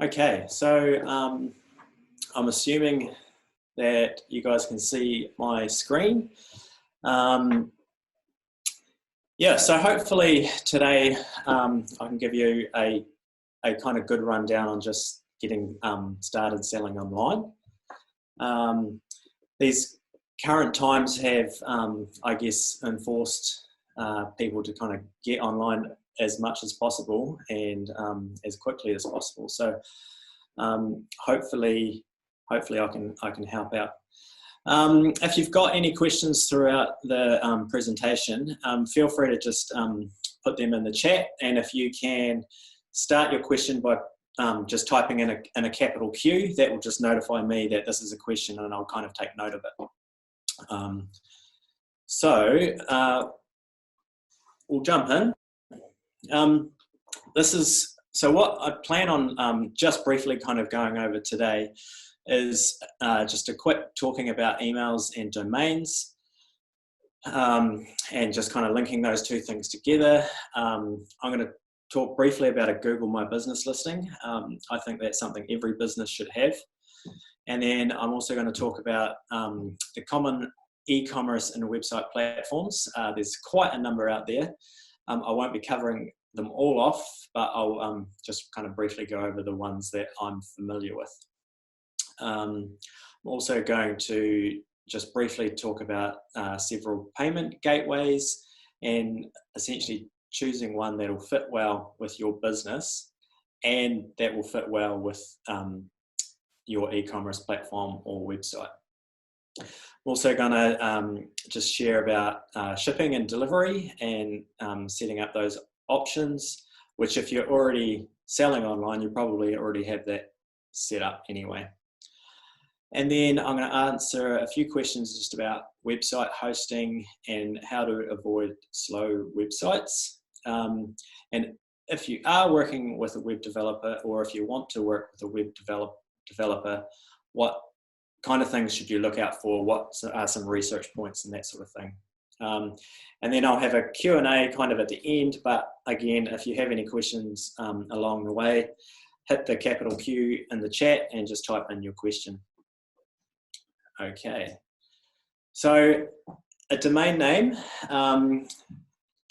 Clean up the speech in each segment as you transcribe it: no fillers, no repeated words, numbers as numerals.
Okay, so I'm assuming that you guys can see my screen. Yeah, so hopefully today I can give you a kind of good rundown on just getting started selling online. These current times have, I guess, enforced people to kind of get online as much as possible and as quickly as possible. So hopefully I can help out. If you've got any questions throughout the presentation, feel free to just put them in the chat, and if you can start your question by just typing in a capital Q, that will just notify me that this is a question and I'll kind of take note of it. We'll jump in. So what I plan on just briefly kind of going over today is just a quick talking about emails and domains, and just kind of linking those two things together. I'm going to talk briefly about a Google My Business listing. I think that's something every business should have. And then I'm also going to talk about the common e-commerce and website platforms. There's quite a number out there. I won't be covering them all off, but I'll just kind of briefly go over the ones that I'm familiar with. I'm also going to just briefly talk about several payment gateways and essentially choosing one that will fit well with your business and that will fit well with your e-commerce platform or website. I'm also going to just share about shipping and delivery and setting up those options, which if you're already selling online, you probably already have that set up anyway. And then I'm going to answer a few questions just about website hosting and how to avoid slow websites. And if you are working with a web developer, or if you want to work with a web developer, what kind of things should you look out for? What are some research points and that sort of thing? And then I'll have a Q&A kind of at the end, but again, if you have any questions along the way, hit the capital Q in the chat and just type in your question. Okay, so a domain name, that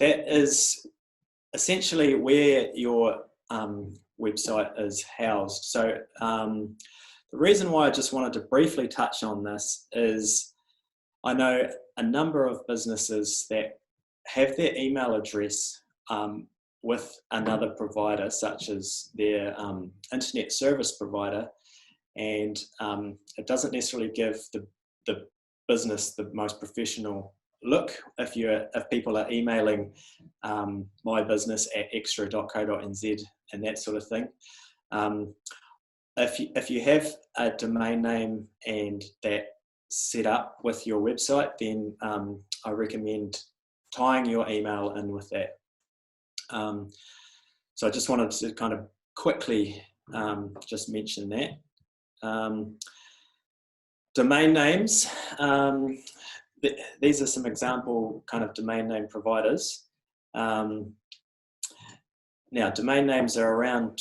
is essentially where your website is housed. So the reason why I just wanted to briefly touch on this is I know a number of businesses that have their email address with another provider, such as their internet service provider, and it doesn't necessarily give the business the most professional look if people are emailing my business at extra.co.nz and that sort of thing. If you have a domain name and that set up with your website, then I recommend tying your email in with that. So I just wanted to kind of quickly just mention that. Domain names, these are some example kind of domain name providers. Now, domain names are around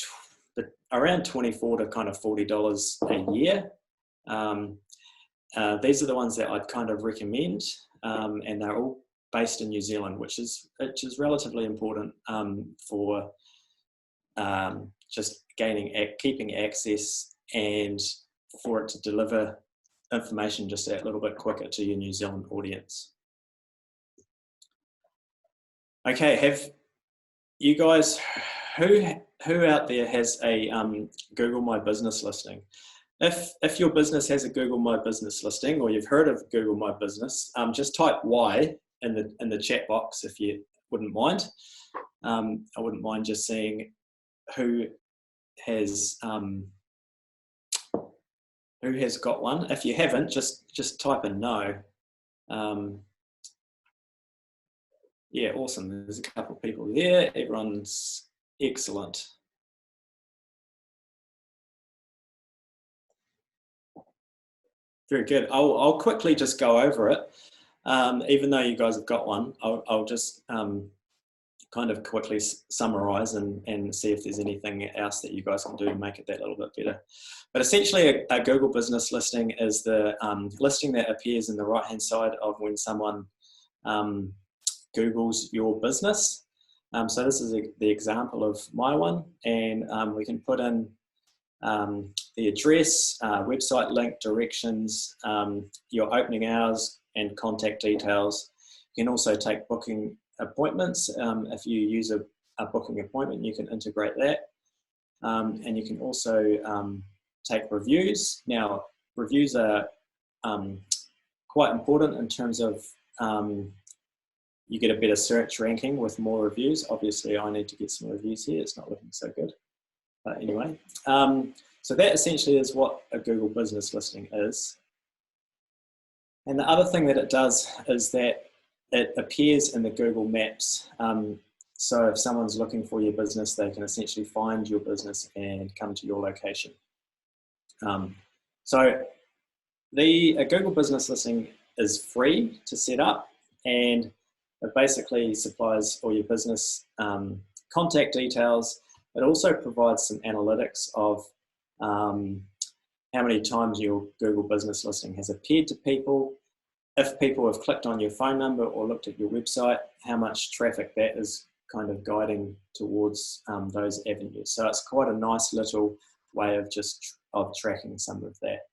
$24 to kind of $40 a year. These are the ones that I'd kind of recommend, and they're all based in New Zealand, which is relatively important for just keeping access and for it to deliver information just a little bit quicker to your New Zealand audience. Okay, have you guys, who out there has a Google My Business listing? If your business has a Google My Business listing, or you've heard of Google My Business, just type Y in the chat box if you wouldn't mind. I wouldn't mind just seeing who has got one. If you haven't, just type in no. Yeah, awesome. There's a couple of people there. Everyone's excellent. Very good. I'll quickly just go over it. Even though you guys have got one, I'll just kind of quickly summarize and see if there's anything else that you guys can do to make it that little bit better. But essentially, a Google business listing is the listing that appears in the right-hand side of when someone Googles your business. So this is the example of my one, and we can put in the address, website link, directions, your opening hours and contact details. You can also take booking appointments. If you use a booking appointment, you can integrate that. And you can also take reviews. Now, reviews are quite important in terms of you get a better search ranking with more reviews. Obviously, I need to get some reviews here. It's not looking so good. But anyway, so that essentially is what a Google business listing is. And the other thing that it does is that it appears in the Google Maps. So if someone's looking for your business, they can essentially find your business and come to your location. So a Google business listing is free to set up, and it basically supplies all your business contact details. It also provides some analytics of how many times your Google business listing has appeared to people, if people have clicked on your phone number or looked at your website, how much traffic that is kind of guiding towards those avenues. So it's quite a nice little way of of tracking some of that.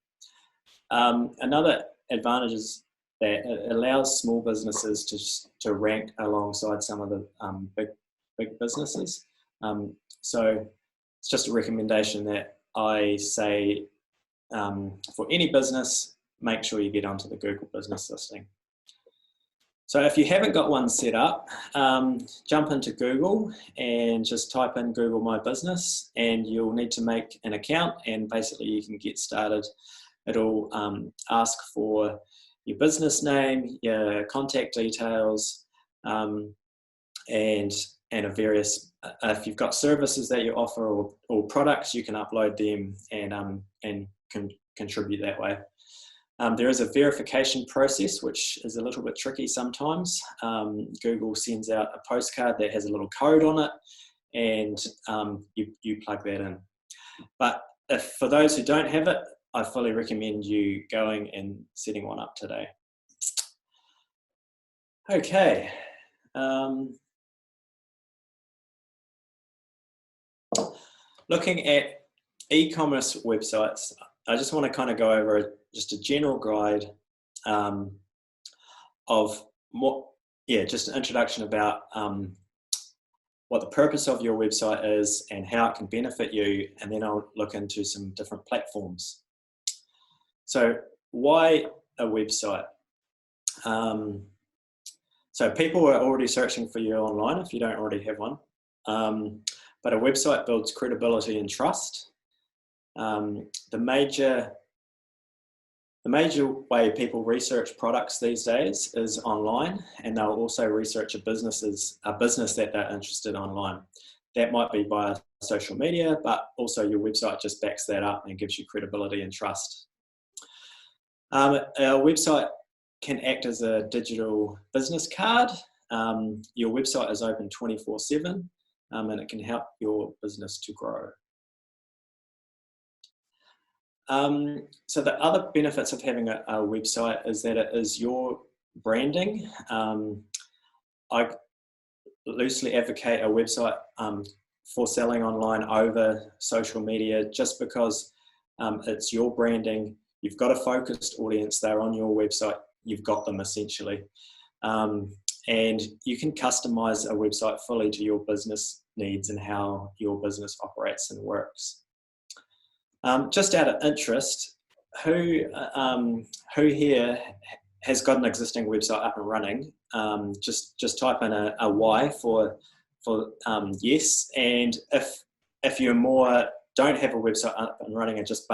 Another advantage is that it allows small businesses to rank alongside some of the big businesses. So it's just a recommendation that I say for any business, make sure you get onto the Google business listing. So if you haven't got one set up, jump into Google and just type in Google My Business, and you'll need to make an account, and basically you can get started. It'll ask for your business name, your contact details, and a various, if you've got services that you offer or products, you can upload them and contribute that way. There is a verification process, which is a little bit tricky sometimes. Google sends out a postcard that has a little code on it, and you plug that in. But for those who don't have it, I fully recommend you going and setting one up today. Okay. Looking at e-commerce websites, I just want to kind of go over just a general guide of just an introduction about what the purpose of your website is and how it can benefit you, and then I'll look into some different platforms. So why a website? So people are already searching for you online if you don't already have one, but a website builds credibility and trust. The major way people research products these days is online, and they'll also research a business that they're interested in online. That might be via social media, but also your website just backs that up and gives you credibility and trust. Our website can act as a digital business card. Your website is open 24/7, and it can help your business to grow. So the other benefits of having a website is that it is your branding. I loosely advocate a website for selling online over social media, just because it's your branding. You've got a focused audience, they're on your website, you've got them essentially. And you can customize a website fully to your business needs and how your business operates and works. Just out of interest, who here has got an existing website up and running? Just type in a Y for yes. And if you're don't have a website up and running and just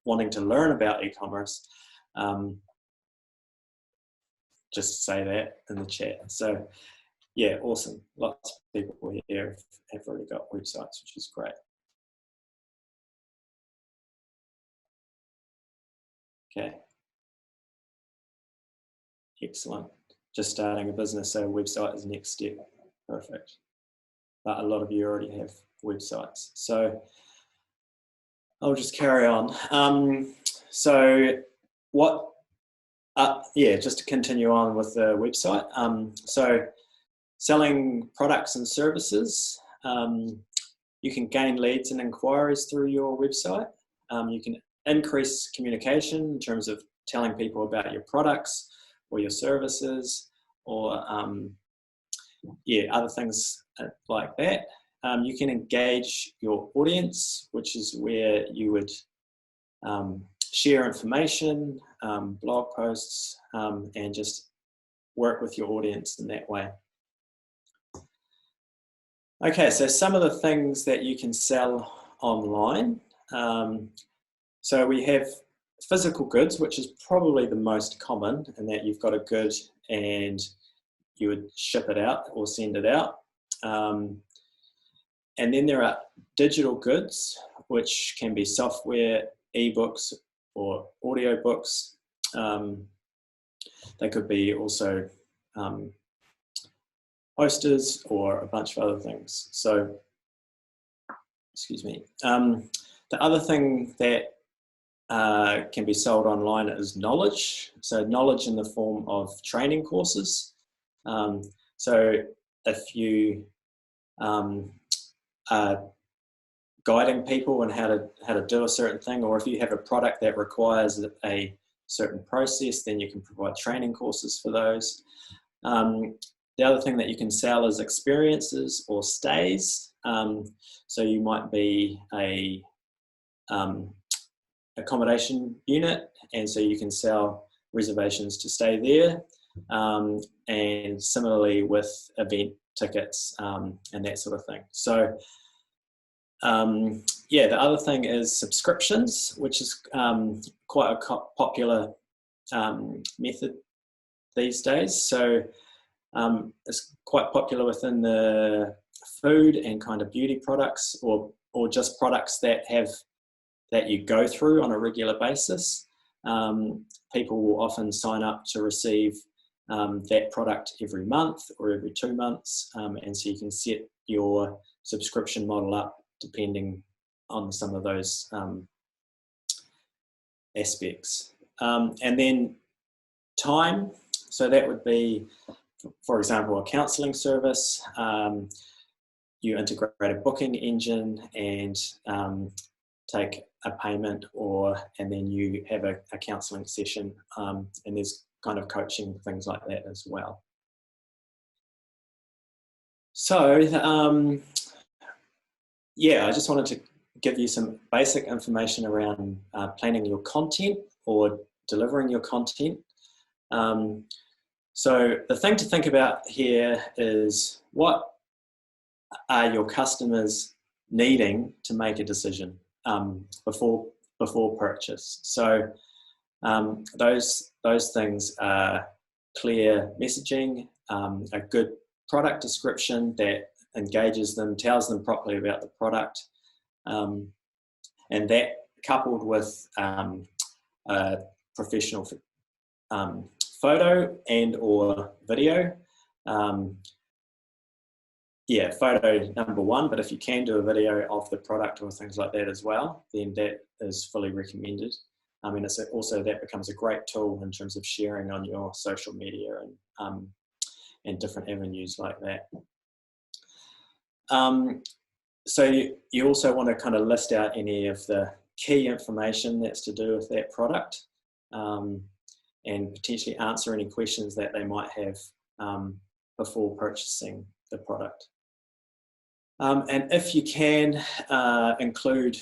wanting to learn about e-commerce, just say that in the chat. So yeah, awesome. Lots of people here have already got websites, which is great. Okay. Excellent. Just starting a business, so website is the next step. Perfect. but a lot of you already have websites. So I'll just carry on. Just to continue on with the website. So selling products and services. You can gain leads and inquiries through your website. You can increase communication in terms of telling people about your products or your services, or other things like that. You can engage your audience, which is where you would share information, blog posts, and just work with your audience in that way. Okay, so some of the things that you can sell online. So we have physical goods, which is probably the most common, in that you've got a good and you would ship it out or send it out. And then there are digital goods, which can be software, ebooks, or audiobooks. They could be also posters or a bunch of other things. So, excuse me. The other thing that can be sold online is knowledge. So knowledge in the form of training courses. So if you are guiding people on how to do a certain thing, or if you have a product that requires a certain process, then you can provide training courses for those. The other thing that you can sell is experiences or stays. So you might be a accommodation unit, and so you can sell reservations to stay there. And similarly with event tickets and that sort of thing. So the other thing is subscriptions, which is quite a popular method these days. So it's quite popular within the food and kind of beauty products, or just products that you go through on a regular basis. People will often sign up to receive that product every month or every 2 months, and so you can set your subscription model up depending on some of those aspects. And then time, so that would be, for example, a counselling service. You integrate a booking engine and take a payment, and then you have a counselling session, and there's kind of coaching, things like that as well. So I just wanted to give you some basic information around planning your content or delivering your content. So the thing to think about here is, what are your customers needing to make a decision before purchase? So those things are clear messaging, a good product description that engages them, tells them properly about the product, and that coupled with a professional photo and or video. Photo number one, but if you can do a video of the product or things like that as well, then that is fully recommended. I mean, it's also, that becomes a great tool in terms of sharing on your social media and different avenues like that. So you also want to kind of list out any of the key information that's to do with that product, and potentially answer any questions that they might have before purchasing the product. And if you can, include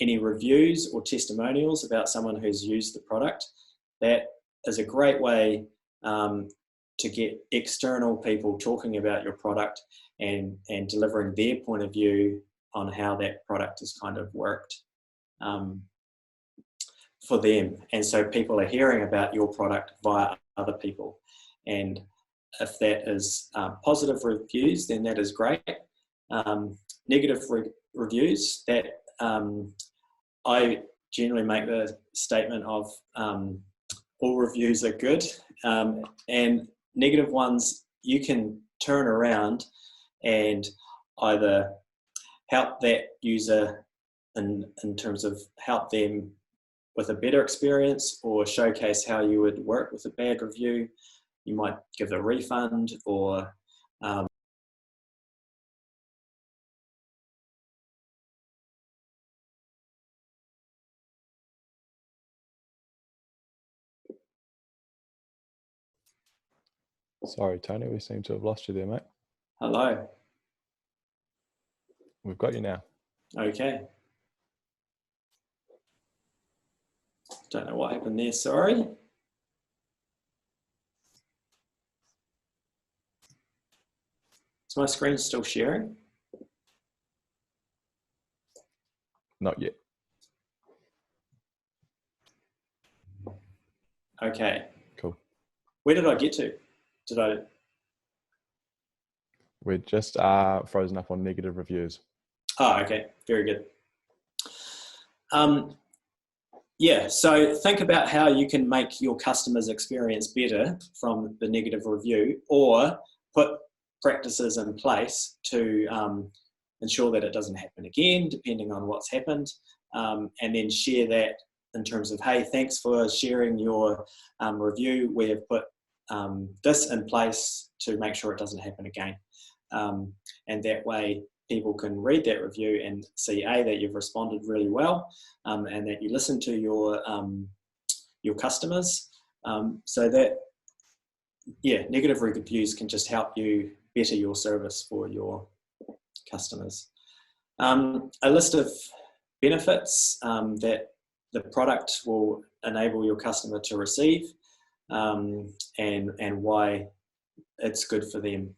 any reviews or testimonials about someone who's used the product. That is a great way to get external people talking about your product and delivering their point of view on how that product has kind of worked for them. And so people are hearing about your product via other people. And if that is positive reviews, then that is great. Negative reviews, that I generally make the statement of all reviews are good, and negative ones you can turn around, and either help that user in terms of help them with a better experience, or showcase how you would work with a bad review. You might give a refund, or Sorry, Tony, we seem to have lost you there, mate. hello. We've got you now. Okay. Don't know what happened there, sorry. Is my screen still sharing? Not yet. Okay. Cool. Where did I get to? We're just frozen up on negative reviews. Oh, okay. Very good. Yeah, so think about how you can make your customer's experience better from the negative review, or put practices in place to ensure that it doesn't happen again, depending on what's happened, and then share that in terms of, hey, thanks for sharing your review. We have put this in place to make sure it doesn't happen again. And that way people can read that review and see, A, that you've responded really well, and that you listen to your customers, so that, yeah, negative reviews can just help you better your service for your customers. A list of benefits that the product will enable your customer to receive, and why it's good for them.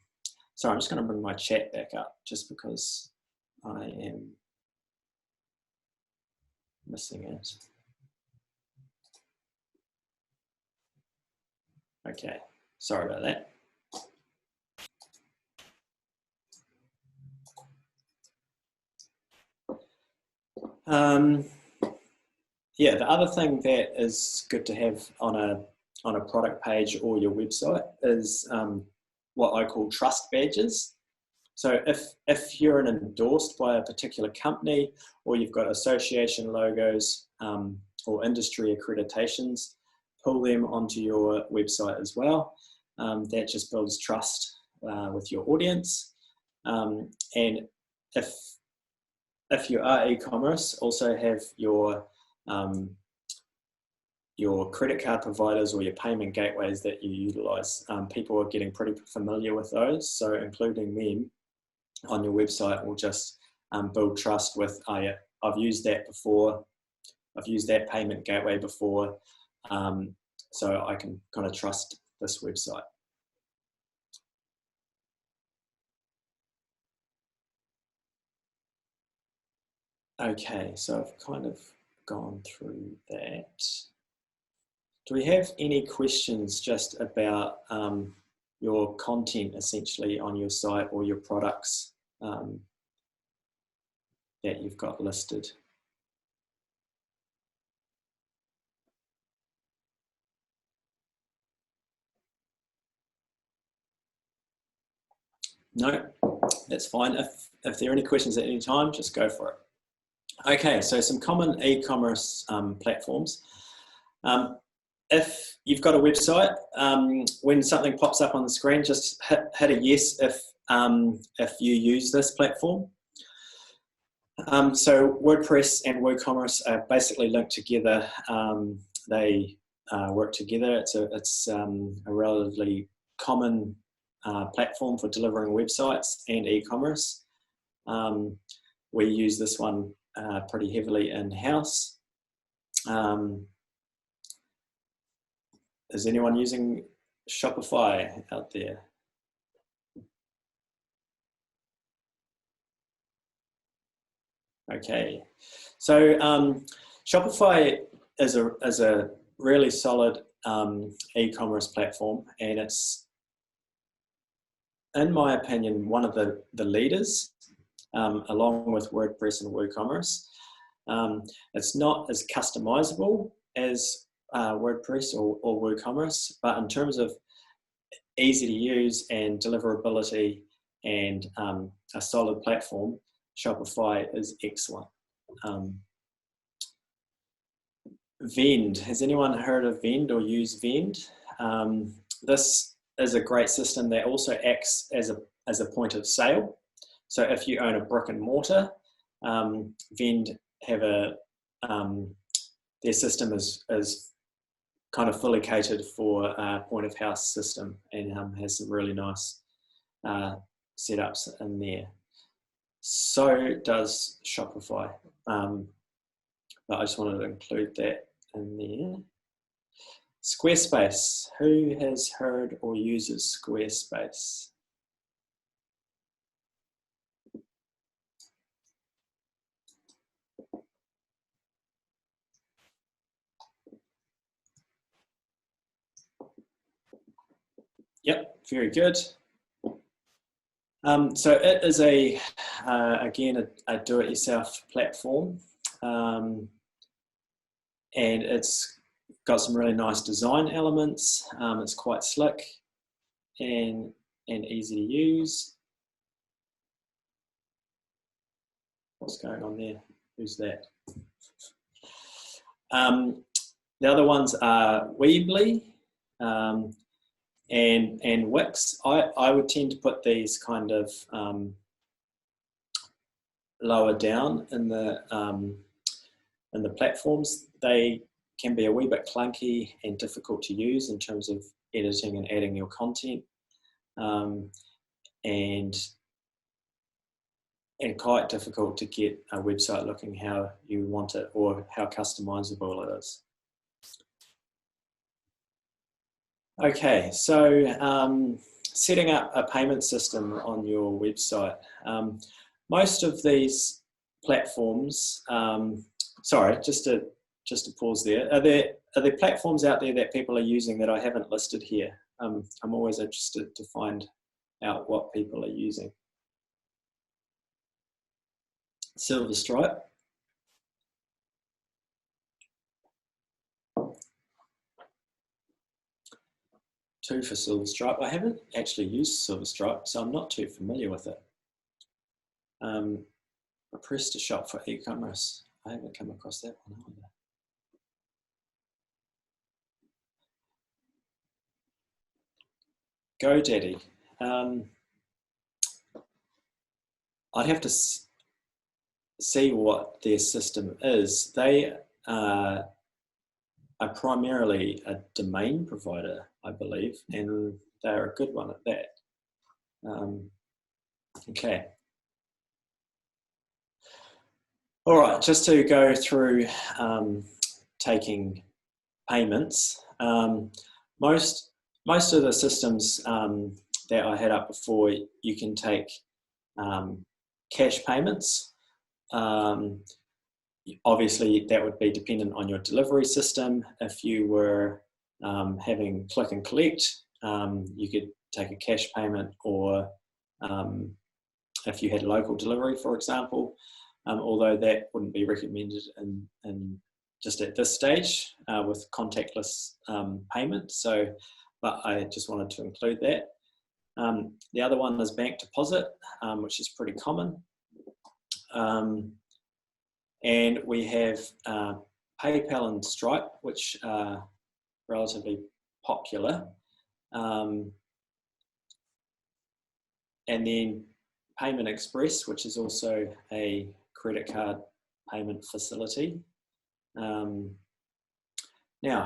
Sorry, I'm just going to bring my chat back up just because I am missing it. Okay, sorry about that. Yeah, the other thing that is good to have on a product page or your website is what I call trust badges. So if you're endorsed by a particular company, or you've got association logos or industry accreditations, pull them onto your website as well. That just builds trust with your audience. And if you are e-commerce, also have your credit card providers or your payment gateways that you utilize. People are getting pretty familiar with those, so including them on your website will just build trust with, oh yeah, I've used that before, I've used that payment gateway before, so I can kind of trust this website. Okay, so I've kind of gone through that. Do we have any questions just about your content essentially on your site, or your products that you've got listed? No, that's fine. If there are any questions at any time, just go for it. Okay, so some common e-commerce platforms. If you've got a website, when something pops up on the screen, just hit a yes if you use this platform. So WordPress and WooCommerce are basically linked together. They work together. It's a relatively common platform for delivering websites and e-commerce. We use this one pretty heavily in-house. Is anyone using Shopify out there? Okay, so Shopify is a really solid e-commerce platform, and it's, in my opinion, one of the leaders, along with WordPress and WooCommerce. It's not as customizable as WordPress or WooCommerce, but in terms of easy to use and deliverability, and a solid platform, Shopify is excellent. Vend. Has anyone heard of Vend or use Vend? This is a great system that also acts as a point of sale. So if you own a brick and mortar, Vend have their system is kind of fully catered for a point of house system, and has some really nice setups in there. So does Shopify, but I just wanted to include that in there. Squarespace. Who has heard or uses Squarespace? Yep, very good. So it is again, a do-it-yourself platform, and it's got some really nice design elements. It's quite slick and easy to use. What's going on there? Who's that? The other ones are Weebly and Wix. I would tend to put these kind of lower down in the platforms. They can be a wee bit clunky and difficult to use in terms of editing and adding your content, and quite difficult to get a website looking how you want it or how customizable it is. Okay, so setting up a payment system on your website. Most of these platforms, sorry, just to pause there. Are there platforms out there that people are using that I haven't listed here? I'm always interested to find out what people are using. Silver Stripe. Two for Silver Stripe. I haven't actually used Silver Stripe, so I'm not too familiar with it. Press to shop for e-commerce. I haven't come across that one either. GoDaddy. I'd have to see what their system is. They are primarily a domain provider, I believe, and they're a good one at that. Okay. All right, just to go through taking payments. Most of the systems that I had up before, you can take cash payments. Obviously, that would be dependent on your delivery system. If you were having click and collect, you could take a cash payment, or if you had local delivery, for example, although that wouldn't be recommended in just at this stage with contactless payment. So, but I just wanted to include that. The other one is bank deposit, which is pretty common. And we have PayPal and Stripe, which are relatively popular. And then Payment Express, which is also a credit card payment facility. Now,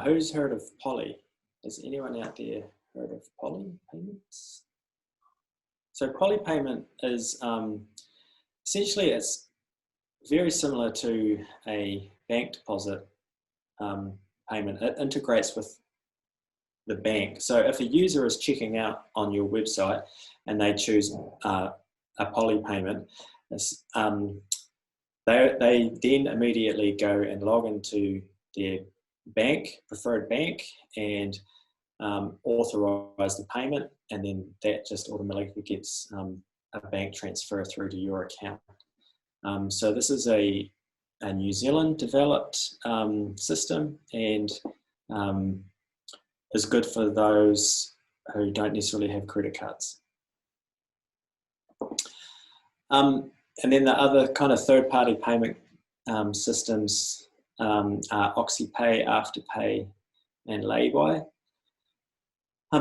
who's heard of Poly? Has anyone out there heard of Poly Payments? So Poly Payment is essentially, it's very similar to a bank deposit payment. It integrates with the bank. So if a user is checking out on your website and they choose a Poly payment, they then immediately go and log into their preferred bank, and authorize the payment, and then that just automatically gets a bank transfer through to your account. So this is a New Zealand developed system, and is good for those who don't necessarily have credit cards. And then the other kind of third-party payment systems are OxyPay, Afterpay, and Laybuy.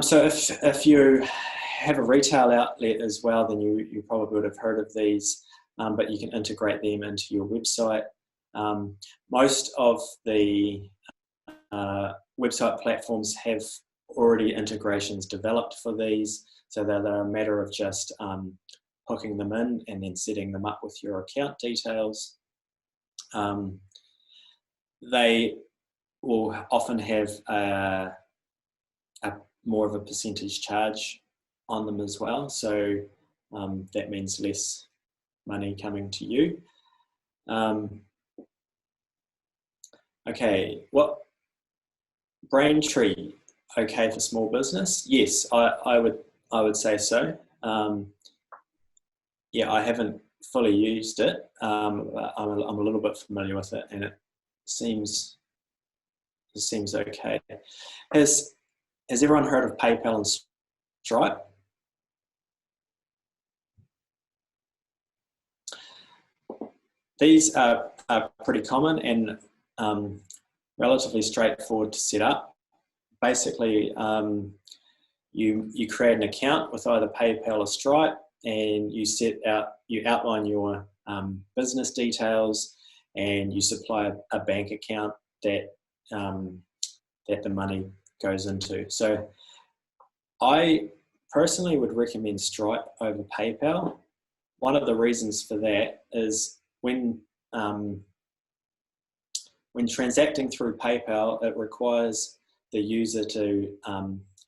So if you have a retail outlet as well, then you probably would have heard of these, but you can integrate them into your website. Most of the website platforms have already integrations developed for these, so they're a matter of just hooking them in and then setting them up with your account details. They will often have more of a percentage charge on them as well, so that means less money coming to you. Okay, what Braintree okay for small business? Yes, I would say so. Yeah, I haven't fully used it. I'm a little bit familiar with it, and it seems okay. Has everyone heard of PayPal and Stripe? These are pretty common and relatively straightforward to set up. Basically, you create an account with either PayPal or Stripe, and you outline your business details, and you supply a bank account that the money goes into. So I personally would recommend Stripe over PayPal. One of the reasons for that is when transacting through PayPal, it requires the user to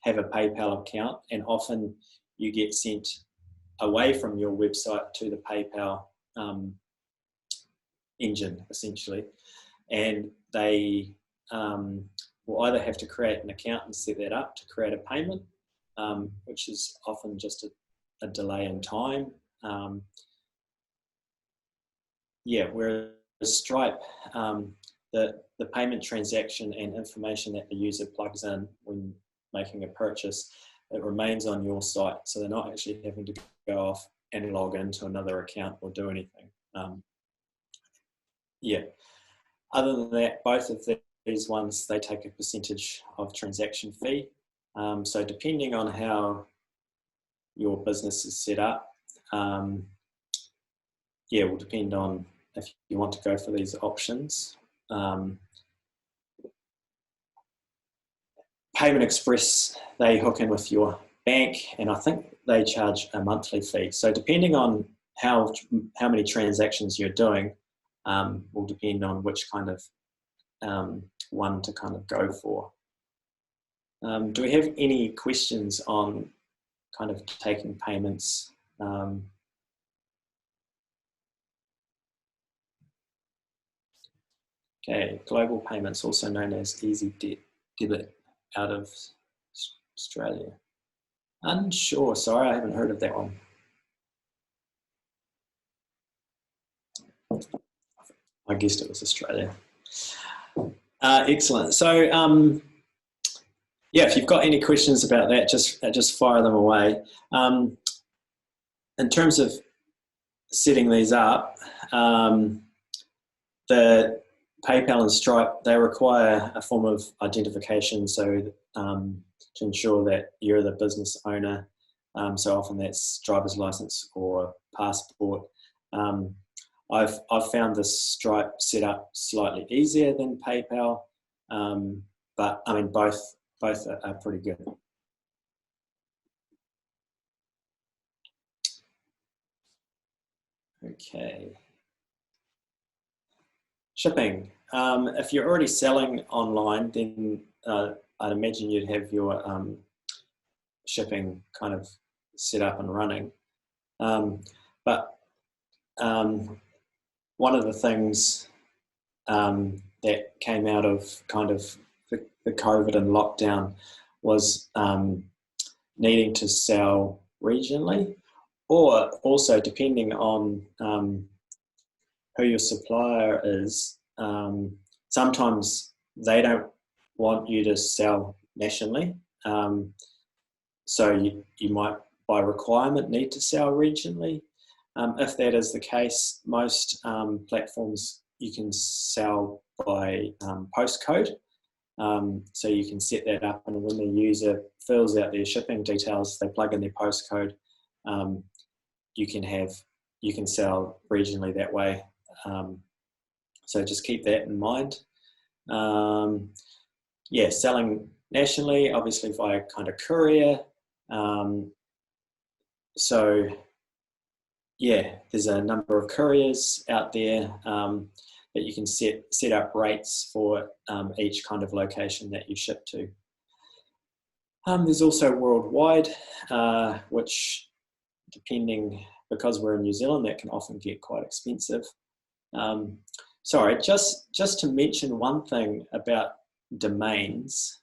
have a PayPal account, and often you get sent away from your website to the PayPal engine, essentially. And they will either have to create an account and set that up to create a payment, which is often just a delay in time. Whereas Stripe, the payment transaction and information that the user plugs in when making a purchase, it remains on your site, so they're not actually having to go off and log into another account or do anything. Other than that, both of these ones, they take a percentage of transaction fee. So depending on how your business is set up, will depend on if you want to go for these options. Payment Express, they hook in with your bank, and I think they charge a monthly fee. So depending on how many transactions you're doing, will depend on which kind of one to kind of go for. Do we have any questions on kind of taking payments? Okay, global payments, also known as Easy Debit out of Australia. Unsure, sorry, I haven't heard of that one. I guessed it was Australia. Excellent. So, if you've got any questions about that, just fire them away. In terms of setting these up, the PayPal and Stripe, they require a form of identification, so to ensure that you're the business owner. So often that's driver's license or passport. I've found this Stripe setup slightly easier than PayPal, but I mean both are pretty good. Okay. Shipping. If you're already selling online, then I'd imagine you'd have your shipping kind of set up and running. But one of the things that came out of kind of the COVID and lockdown was needing to sell regionally, or also depending on who your supplier is, sometimes they don't want you to sell nationally. So you might, by requirement, need to sell regionally. If that is the case, most platforms you can sell by postcode. So you can set that up, and when the user fills out their shipping details, they plug in their postcode. You can sell regionally that way. So just keep that in mind. Yeah, selling nationally, obviously via kind of courier. So yeah, there's a number of couriers out there that you can set up rates for each kind of location that you ship to. There's also worldwide, which because we're in New Zealand, that can often get quite expensive. Sorry, just to mention one thing about domains.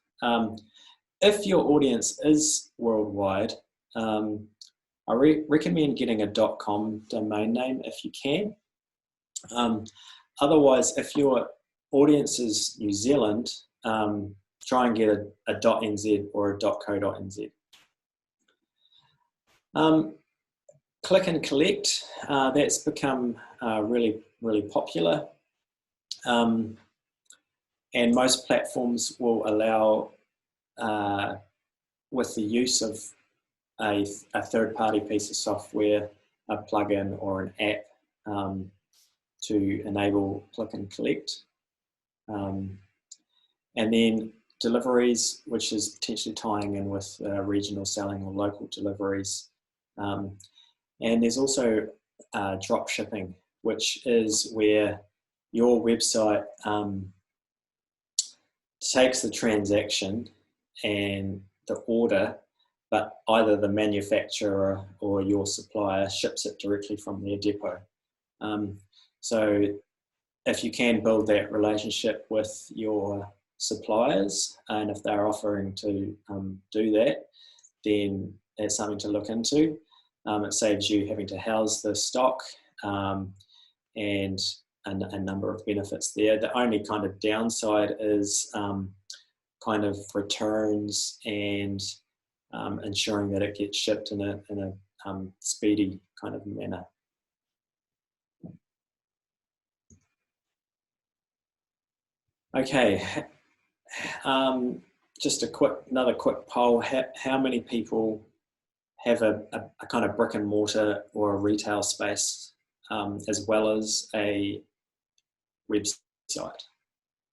If your audience is worldwide, I recommend getting a .com domain name if you can. Otherwise, if your audience is New Zealand, try and get a .nz or a .co.nz. Click and collect, that's become really, really popular. And most platforms will allow, with the use of a third-party piece of software, a plugin or an app, to enable click and collect. And then deliveries, which is potentially tying in with regional selling or local deliveries. And there's also drop shipping, which is where your website takes the transaction and the order, but either the manufacturer or your supplier ships it directly from their depot. So if you can build that relationship with your suppliers, and if they're offering to do that, then that's something to look into. It saves you having to house the stock, and a number of benefits there. The only kind of downside is kind of returns and ensuring that it gets shipped in a speedy kind of manner. Okay, just another quick poll. How many people have a kind of brick and mortar or a retail space as well as a website,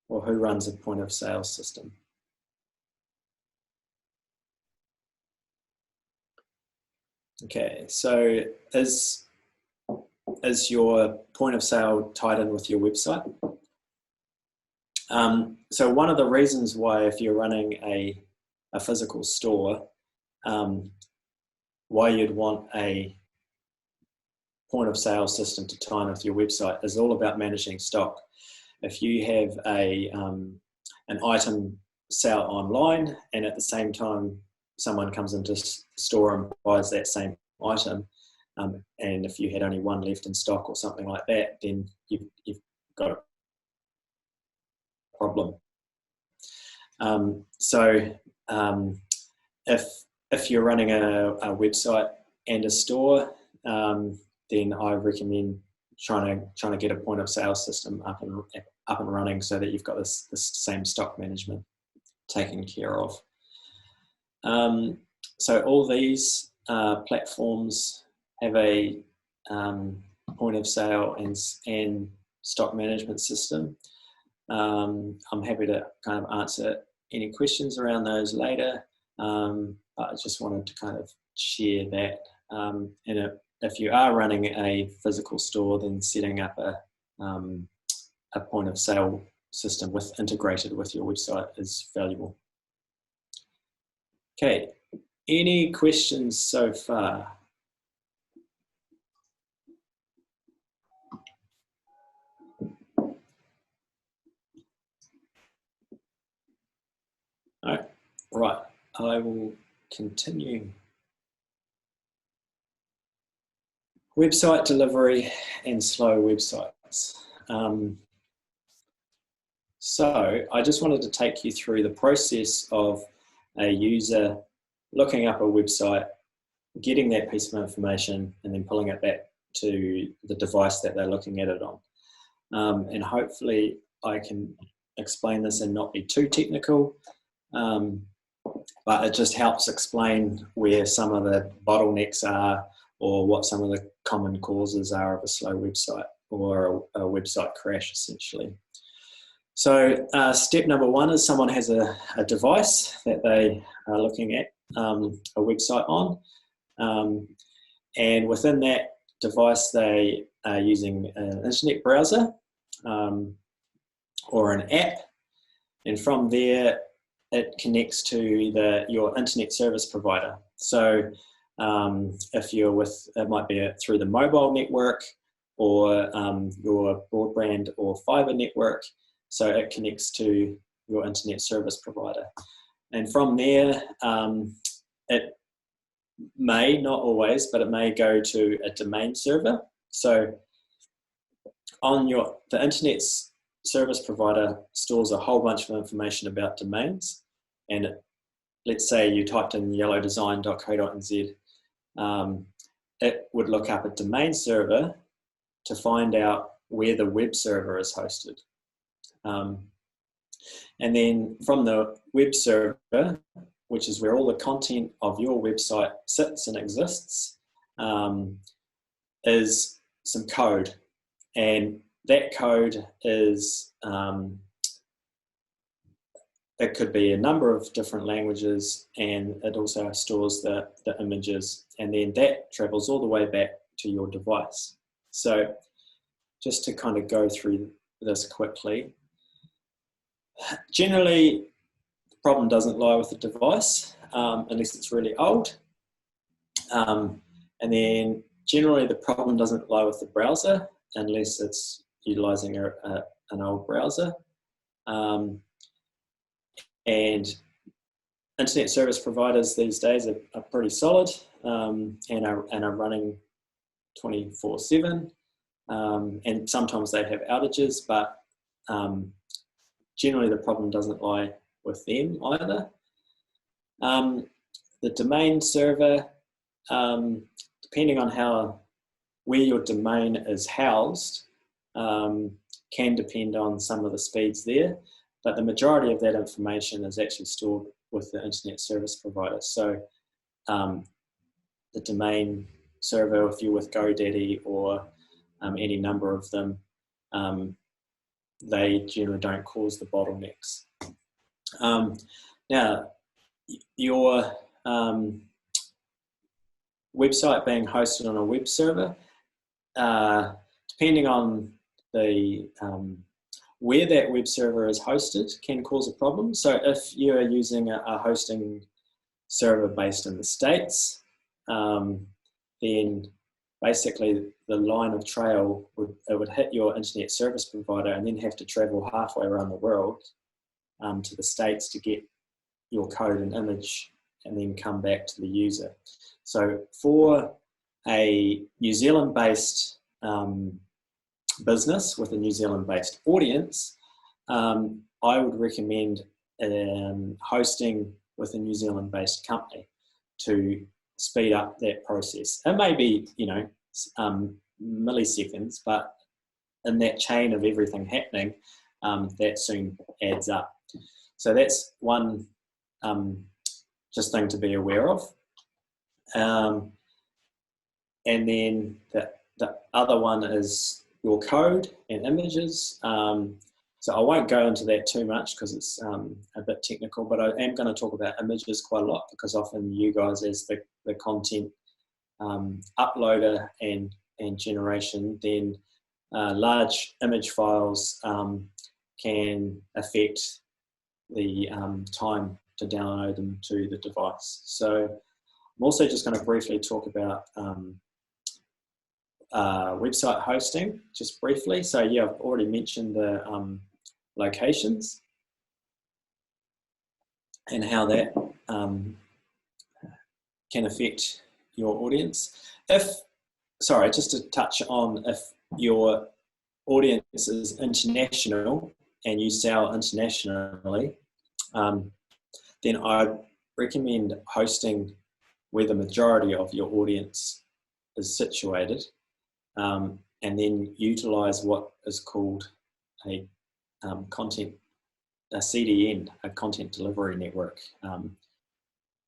or who runs a point of sale system? Okay, so is your point of sale tied in with your website? So one of the reasons why, if you're running a physical store, why you'd want a point of sale system to tie in with your website is all about managing stock. If you have an item sell online, and at the same time someone comes into the store and buys that same item, and if you had only one left in stock or something like that, then you've got a problem. If you're running a website and a store, then I recommend trying to get a point of sale system up and running, so that you've got this same stock management taken care of. So all these platforms have a point of sale and stock management system. I'm happy to kind of answer any questions around those later, but I just wanted to kind of share that. And if you are running a physical store, then setting up a point of sale system integrated with your website is valuable. Okay, any questions so far? All right, I will continue. Website delivery and slow websites. So I just wanted to take you through the process of a user looking up a website, getting that piece of information, and then pulling it back to the device that they're looking at it on. And hopefully I can explain this and not be too technical, but it just helps explain where some of the bottlenecks are, or what some of the common causes are of a slow website or a website crash, essentially. So step number one is someone has a device that they are looking at a website on, and within that device they are using an internet browser or an app, and from there it connects to your internet service provider. So if you're with, it might be through the mobile network or your broadband or fiber network, so it connects to your internet service provider. And from there, it may, not always, but it may go to a domain server. So on the internet service provider stores a whole bunch of information about domains, and let's say you typed in yellowdesign.co.nz, it would look up a domain server to find out where the web server is hosted. And then from the web server, which is where all the content of your website sits and exists, is some code. And that code is, it could be a number of different languages, and it also stores the images, and then that travels all the way back to your device. So just to kind of go through this quickly, generally the problem doesn't lie with the device unless it's really old, and then generally the problem doesn't lie with the browser unless it's utilizing an old browser. And internet service providers these days are pretty solid and are running 24/7, and sometimes they have outages, but generally the problem doesn't lie with them either. The domain server, depending on where your domain is housed, can depend on some of the speeds there, but the majority of that information is actually stored with the internet service provider. So the domain server, if you're with GoDaddy or any number of them, they generally don't cause the bottlenecks. Now, your website being hosted on a web server, depending on the where that web server is hosted, can cause a problem. So if you're using a hosting server based in the States, then basically the line of trail would hit your internet service provider and then have to travel halfway around the world to the States to get your code and image and then come back to the user. So for a New Zealand-based business with a New Zealand-based audience, I would recommend hosting with a New Zealand-based company to speed up that process. It may be, milliseconds, but in that chain of everything happening, that soon adds up. So that's one just thing to be aware of. And then the other one is your code and images. So I won't go into that too much because it's a bit technical, but I am going to talk about images quite a lot because often you guys as the content uploader and generation, then large image files can affect the time to download them to the device. So I'm also just going to briefly talk about website hosting, just briefly. So yeah, I've already mentioned the locations and how that can affect your audience. Just to touch on, if your audience is international and you sell internationally, then I recommend hosting where the majority of your audience is situated. and then utilize what is called a CDN, a content delivery network,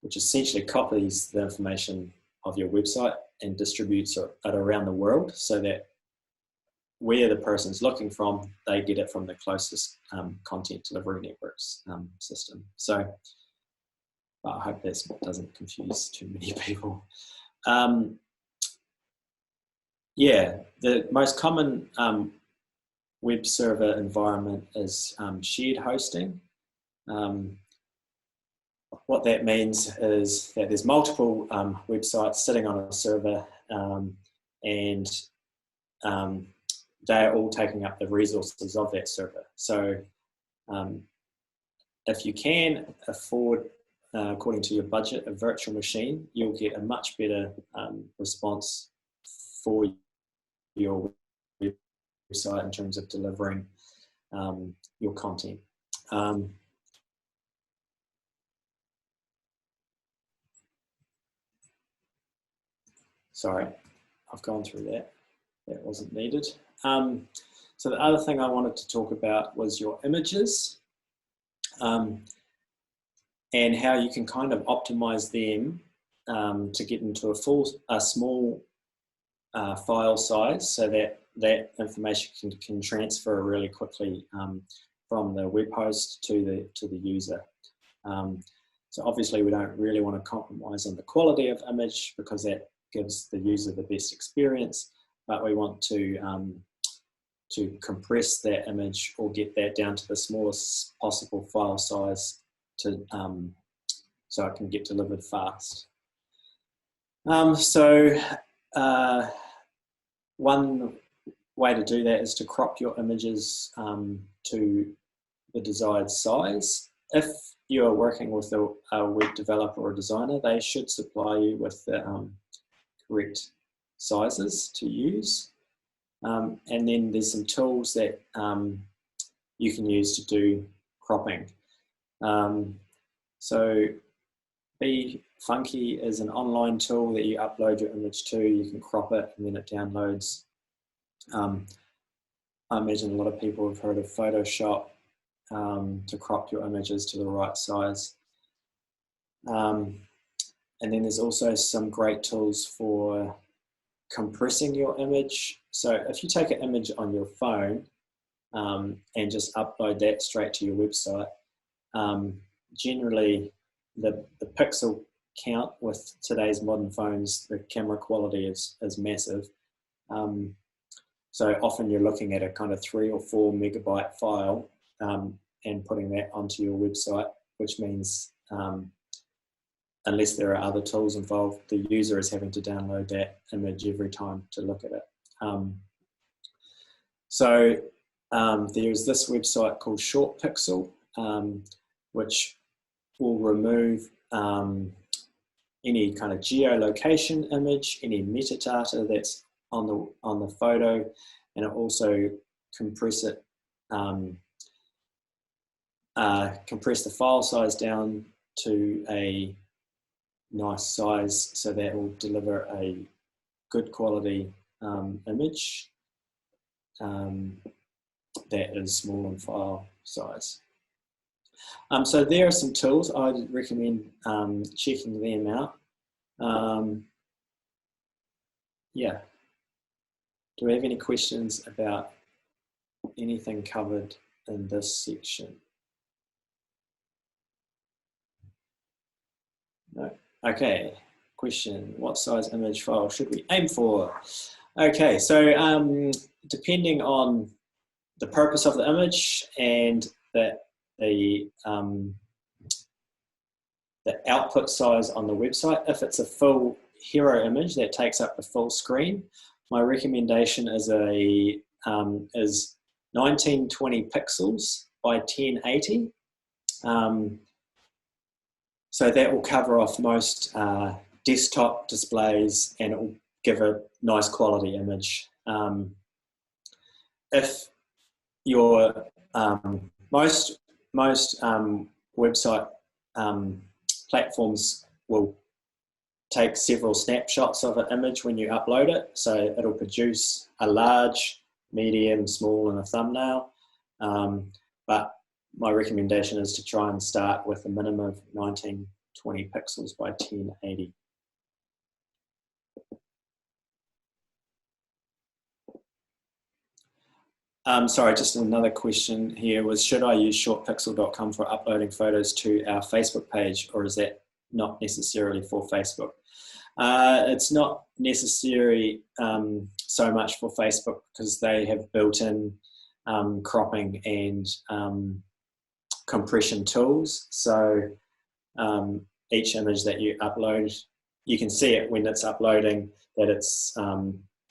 which essentially copies the information of your website and distributes it around the world, so that where the person's looking from, they get it from the closest content delivery networks system. So I hope that doesn't confuse too many people. Yeah, the most common web server environment is shared hosting. What that means is that there's multiple websites sitting on a server, and they're all taking up the resources of that server. So if you can afford, according to your budget, a virtual machine, you'll get a much better response for your website in terms of delivering your content. Sorry, I've gone through that. That wasn't needed. So the other thing I wanted to talk about was your images, and how you can kind of optimize them to get into a small file size, so that that information can transfer really quickly from the web host to the user. So obviously we don't really want to compromise on the quality of image, because that gives the user the best experience, but we want to compress that image or get that down to the smallest possible file size so it can get delivered fast. One way to do that is to crop your images to the desired size. If you are working with a web developer or designer, they should supply you with the correct sizes to use. And then there's some tools that you can use to do cropping. So Be Funky is an online tool that you upload your image to. You can crop it and then it downloads. I imagine a lot of people have heard of Photoshop to crop your images to the right size. And then there's also some great tools for compressing your image. So if you take an image on your phone and just upload that straight to your website, generally the pixel count with today's modern phones, the camera quality is massive. So often you're looking at a kind of 3 or 4 megabyte file and putting that onto your website, which means unless there are other tools involved, the user is having to download that image every time to look at it. There's this website called ShortPixel, which will remove any kind of geolocation image, any metadata that's on the photo, and it also compress the file size down to a nice size, so that will deliver a good quality image that is small in file size. So there are some tools. I'd recommend checking them out. Yeah. Do we have any questions about anything covered in this section? No. Okay. Question: what size image file should we aim for? Okay, so depending on the purpose of the image and the output size on the website, if it's a full hero image that takes up the full screen, my recommendation is 1920 pixels by 1080. So that will cover off most desktop displays, and it will give a nice quality image. If your most website platforms will take several snapshots of an image when you upload it. So it'll produce a large, medium, small, and a thumbnail. But my recommendation is to try and start with a minimum of 1920 pixels by 1080. Sorry, just another question here was, should I use shortpixel.com for uploading photos to our Facebook page, or is that not necessarily for Facebook? It's not necessary so much for Facebook because they have built-in cropping and compression tools. So each image that you upload, you can see it when it's uploading that it's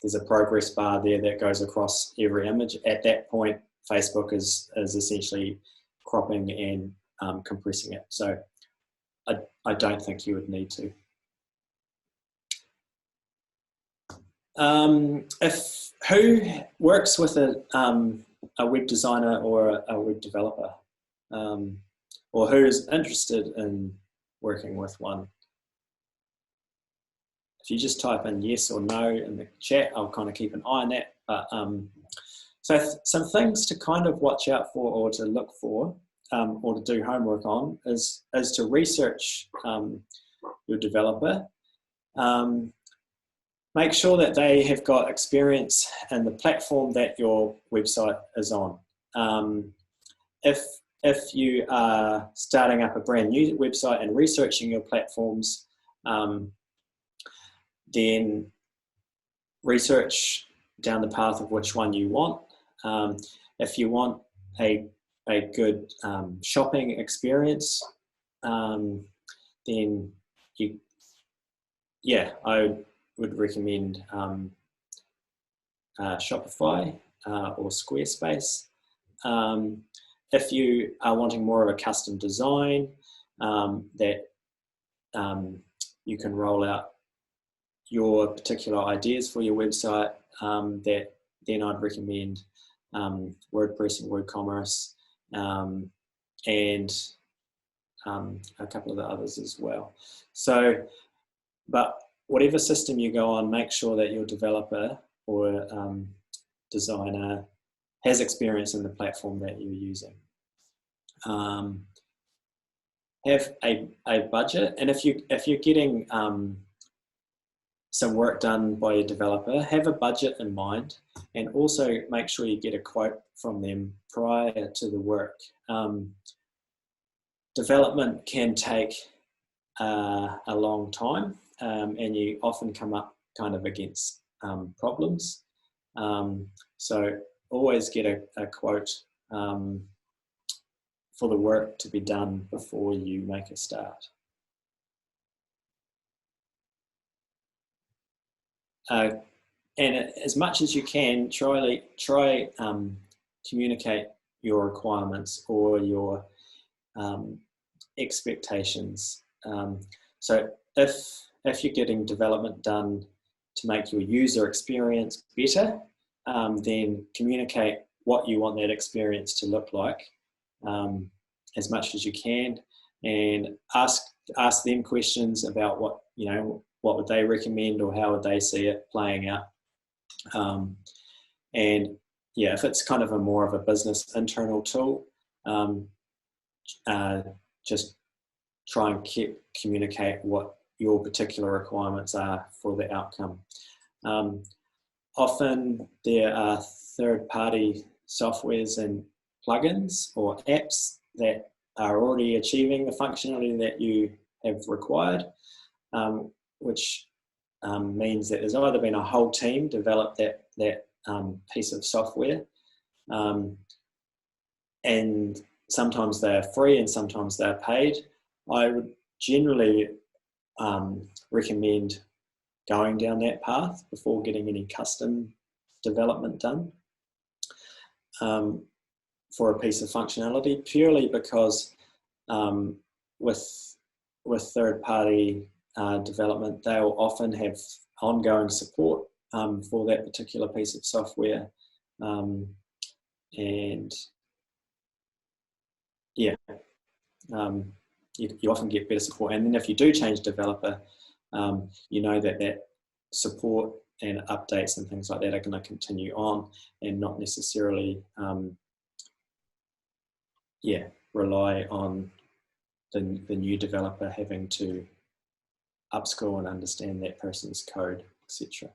there's a progress bar there that goes across every image. At that point, Facebook is essentially cropping and compressing it. So I don't think you would need to. Who works with a web designer or a web developer, or who's interested in working with one? If you just type in yes or no in the chat, I'll kind of keep an eye on that. But so some things to kind of watch out for or to look for or to do homework on is to research your developer. Make sure that they have got experience in the platform that your website is on. If you are starting up a brand new website and researching your platforms, then research down the path of which one you want. If you want a good shopping experience, then I would recommend Shopify or Squarespace. If you are wanting more of a custom design that you can roll out your particular ideas for your website, then I'd recommend WordPress and WooCommerce and a couple of the others as well. So, but whatever system you go on, make sure that your developer or designer has experience in the platform that you're using. Have a budget, and if you're getting some work done by your developer, have a budget in mind, and also make sure you get a quote from them prior to the work. Development can take a long time, and you often come up kind of against problems. So always get a quote for the work to be done before you make a start. And as much as you can, try communicate your requirements or your expectations. So if you're getting development done to make your user experience better, then communicate what you want that experience to look like as much as you can, and ask them questions about what would they recommend or how would they see it playing out. And yeah, if it's kind of more of a business internal tool, just try and communicate what your particular requirements are for the outcome. Often there are third-party softwares and plugins or apps that are already achieving the functionality that you have required, which means that there's either been a whole team develop that piece of software, and sometimes they're free and sometimes they're paid. I would generally recommend going down that path before getting any custom development done for a piece of functionality, purely because with third-party development, they'll often have ongoing support for that particular piece of software, and yeah, you often get better support. And then if you do change developer, you know that support and updates and things like that are going to continue on, and not necessarily rely on the new developer having to upskill and understand that person's code, etc.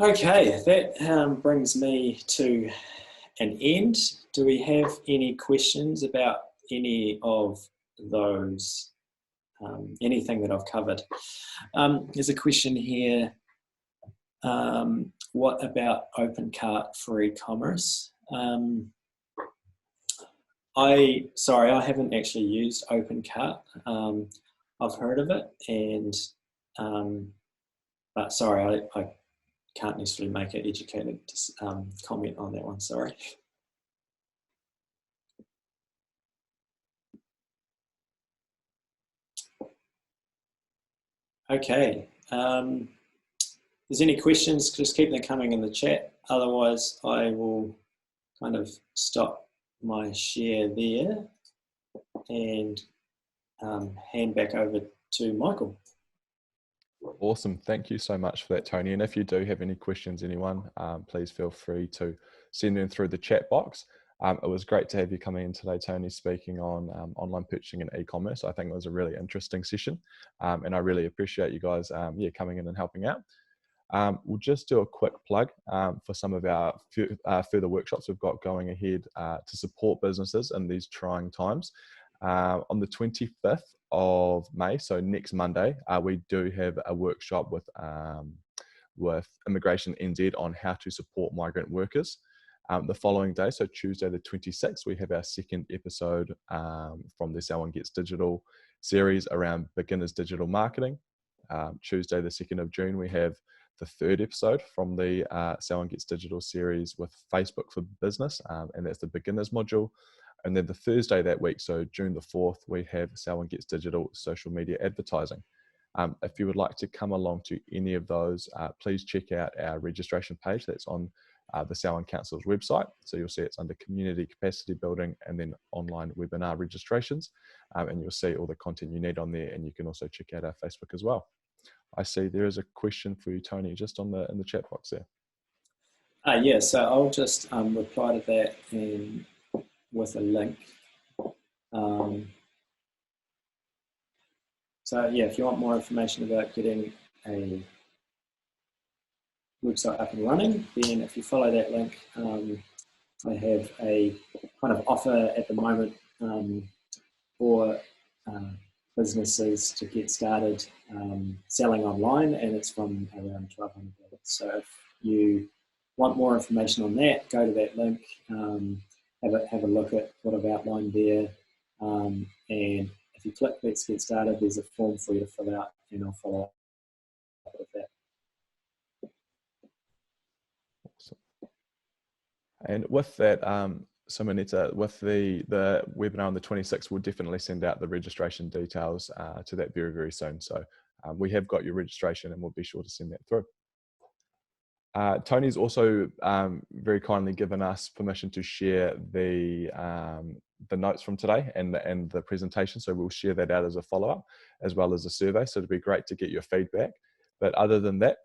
Okay, that brings me to an end. Do we have any questions about any of those, anything that I've covered? There's a question here. What about OpenCart for e-commerce? I haven't actually used OpenCart. I've heard of it, and but sorry, I can't necessarily make an educated comment on that one. Sorry. Okay. If there's any questions, just keep them coming in the chat. Otherwise, I will kind of stop my share there and hand back over to Michael. Awesome. Thank you so much for that, Tony. And if you do have any questions, anyone, please feel free to send them through the chat box. It was great to have you coming in today, Tony, speaking on online purchasing and e-commerce. I think it was a really interesting session, and I really appreciate you guys coming in and helping out. We'll just do a quick plug for some of our further workshops we've got going ahead to support businesses in these trying times. On the 25th of May, so next Monday, we do have a workshop with Immigration NZ on how to support migrant workers. The following day, so Tuesday the 26th, we have our second episode from the Selwyn Gets Digital series around beginners digital marketing. Tuesday the 2nd of June, we have the third episode from the Selwyn Gets Digital series with Facebook for Business, and that's the beginners module. And then the Thursday that week, so June the 4th, we have Selwyn Gets Digital social media advertising. If you would like to come along to any of those, please check out our registration page that's on the Selwyn Council's website. So you'll see it's under community capacity building and then online webinar registrations. And you'll see all the content you need on there, and you can also check out our Facebook as well. I see there is a question for you, Tony, just on in the chat box there. Yeah, so I'll just reply to that with a link. So yeah, if you want more information about getting a website up and running, then if you follow that link, I have a kind of offer at the moment for businesses to get started selling online, and it's from around $1,200. So if you want more information on that, go to that link, have a look at what I've outlined there, and if you click Let's Get Started, there's a form for you to fill out, and I'll follow up with that. Awesome. And with that, so Manetta, with the webinar on the 26th, we'll definitely send out the registration details to that very, very soon. So we have got your registration, and we'll be sure to send that through. Tony's also very kindly given us permission to share the notes from today and the presentation. So we'll share that out as a follow-up, as well as a survey. So it'd be great to get your feedback. But other than that,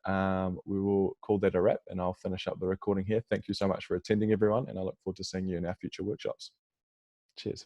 we will call that a wrap, and I'll finish up the recording here. Thank you so much for attending, everyone, and I look forward to seeing you in our future workshops. Cheers.